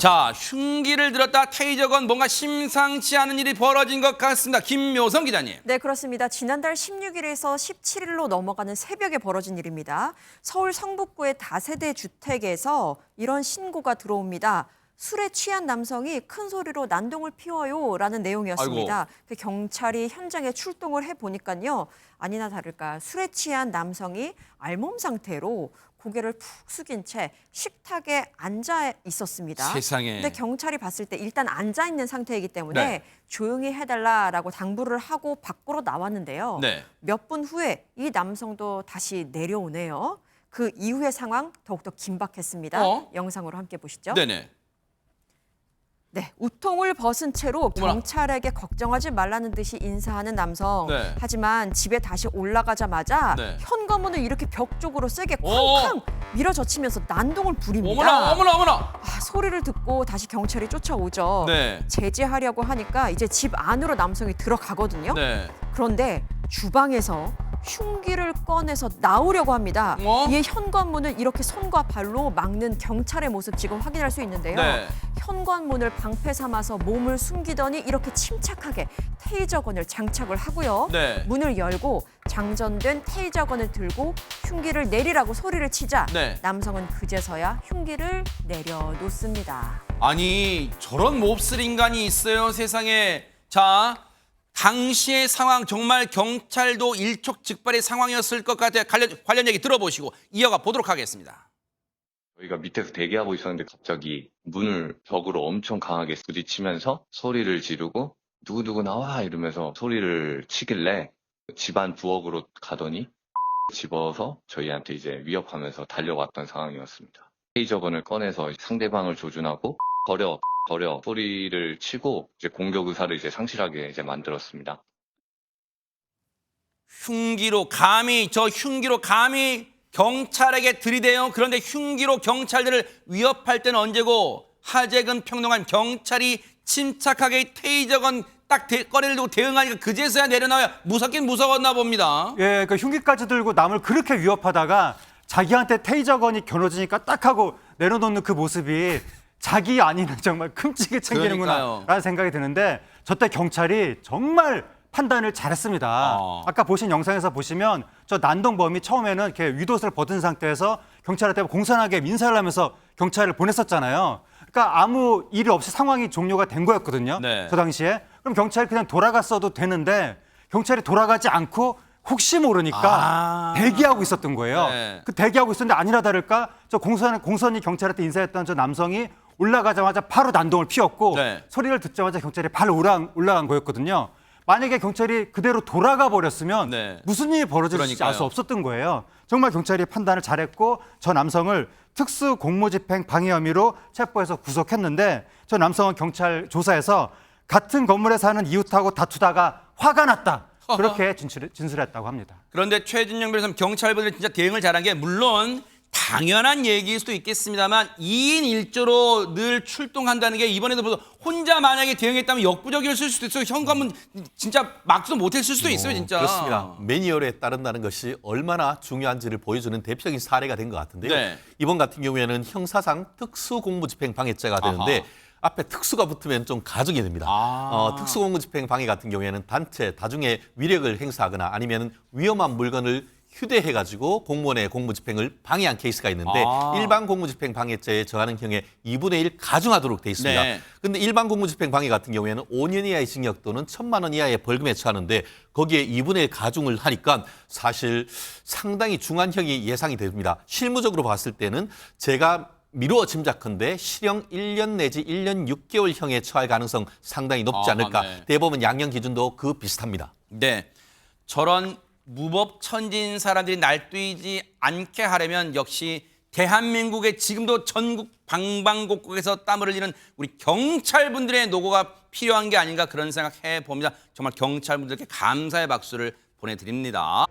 자, 흉기를 들었다 테이저건 뭔가 심상치 않은 일이 벌어진 것 같습니다. 김묘성 기자님. 네, 그렇습니다. 지난달 16일에서 17일로 넘어가는 새벽에 벌어진 일입니다. 서울 성북구의 다세대 주택에서 이런 신고가 들어옵니다. 술에 취한 남성이 큰 소리로 난동을 피워요라는 내용이었습니다. 경찰이 현장에 출동을 해보니까요. 아니나 다를까 술에 취한 남성이 알몸 상태로 고개를 푹 숙인 채 식탁에 앉아 있었습니다. 세상에. 근데 경찰이 봤을 때 일단 앉아 있는 상태이기 때문에 네. 조용히 해달라라고 당부를 하고 밖으로 나왔는데요. 네. 몇 분 후에 이 남성도 다시 내려오네요. 그 이후의 상황 더욱더 긴박했습니다. 영상으로 함께 보시죠. 네네. 네, 우통을 벗은 채로 어머나. 경찰에게 걱정하지 말라는 듯이 인사하는 남성. 네. 하지만 집에 다시 올라가자마자 네. 현관문을 이렇게 벽 쪽으로 세게 오. 쾅쾅 밀어젖히면서 난동을 부립니다. 어머나, 어머나, 어머나. 소리를 듣고 다시 경찰이 쫓아오죠. 네. 제지하려고 하니까 이제 집 안으로 남성이 들어가거든요. 네. 그런데 주방에서 흉기를 꺼내서 나오려고 합니다. 이에 현관문을 이렇게 손과 발로 막는 경찰의 모습 지금 확인할 수 있는데요. 네. 현관문을 방패 삼아서 몸을 숨기더니 이렇게 침착하게 테이저건을 장착을 하고요. 네. 문을 열고 장전된 테이저건을 들고 흉기를 내리라고 소리를 치자 네. 남성은 그제서야 흉기를 내려놓습니다. 아니, 저런 몹쓸 인간이 있어요, 세상에. 자, 당시의 상황 정말 경찰도 일촉즉발의 상황이었을 것 같아요. 관련 얘기 들어보시고 이어가 보도록 하겠습니다. 저희가 밑에서 대기하고 있었는데 갑자기 문을 벽으로 엄청 강하게 부딪히면서 소리를 지르고 누구누구 나와 이러면서 소리를 치길래 집안 부엌으로 가더니 집어서 저희한테 이제 위협하면서 달려왔던 상황이었습니다. 테이저건을 꺼내서 상대방을 조준하고 버려 소리를 치고 이제 공격 의사를 이제 상실하게 이제 만들었습니다. 흉기로 감히 경찰에게 들이대요. 그런데 흉기로 경찰들을 위협할 때는 언제고 하재근 평론가님 경찰이 침착하게 테이저건 딱 꺼내를 들고 대응하니까 그제서야 내려놔요. 무섭긴 무서웠나 봅니다. 예, 그 흉기까지 들고 남을 그렇게 위협하다가 자기한테 테이저건이 겨눠지니까 딱 하고 내려놓는 그 모습이 자기 아니는 정말 끔찍하게 챙기는구나라는 생각이 드는데 저때 경찰이 정말 판단을 잘했습니다. 아까 보신 영상에서 보시면 저 난동범이 처음에는 이렇게 윗옷을 벗은 상태에서 경찰한테 공손하게 민사를 하면서 경찰을 보냈었잖아요. 그러니까 아무 일 없이 상황이 종료가 된 거였거든요. 네. 저 당시에. 그럼 경찰이 그냥 돌아갔어도 되는데 경찰이 돌아가지 않고 혹시 모르니까 대기하고 있었던 거예요. 네. 그 대기하고 있었는데 아니나 다를까 저 공손히 경찰한테 인사했던 저 남성이 올라가자마자 바로 난동을 피웠고 네. 소리를 듣자마자 경찰이 바로 올라간 거였거든요. 만약에 경찰이 그대로 돌아가 버렸으면 네. 무슨 일이 벌어질지 알 수 없었던 거예요. 정말 경찰이 판단을 잘했고 저 남성을 특수 공무집행 방해 혐의로 체포해서 구속했는데 저 남성은 경찰 조사에서 같은 건물에 사는 이웃하고 다투다가 화가 났다. 그렇게 진술했다고 합니다. 그런데 최진영 변호사님 경찰분들이 진짜 대응을 잘한 게 물론 당연한 얘기일 수도 있겠습니다만 2인 1조로 늘 출동한다는 게 이번에도 보도 혼자 만약에 대응했다면 역부족이었을 수도 있어요. 현관문 진짜 막지도 못했을 수도 있어요. 진짜. 그렇습니다. 매니얼에 따른다는 것이 얼마나 중요한지를 보여주는 대표적인 사례가 된 것 같은데요. 네. 이번 같은 경우에는 형사상 특수공무집행방해죄가 되는데 앞에 특수가 붙으면 좀 가중이 됩니다. 특수공무집행방해 같은 경우에는 단체, 다중에 위력을 행사하거나 아니면 위험한 물건을 휴대해가지고 공무원의 공무집행을 방해한 케이스가 있는데 일반 공무집행방해죄에 저하는 형에 2분의 1 가중하도록 돼 있습니다. 그런데 일반 공무집행방해 같은 경우에는 5년 이하의 징역 또는 1,000만 원 이하의 벌금에 처하는데 거기에 2분의 1 가중을 하니까 사실 상당히 중한 형이 예상이 됩니다. 실무적으로 봤을 때는 제가 미루어 짐작컨대 실형 1년 내지 1년 6개월형에 처할 가능성 상당히 높지 않을까. 네. 대법원 양형 기준도 그 비슷합니다. 네, 저런 무법천지인 사람들이 날뛰지 않게 하려면 역시 대한민국의 지금도 전국 방방곡곡에서 땀을 흘리는 우리 경찰분들의 노고가 필요한 게 아닌가 그런 생각해 봅니다. 정말 경찰분들께 감사의 박수를 보내드립니다.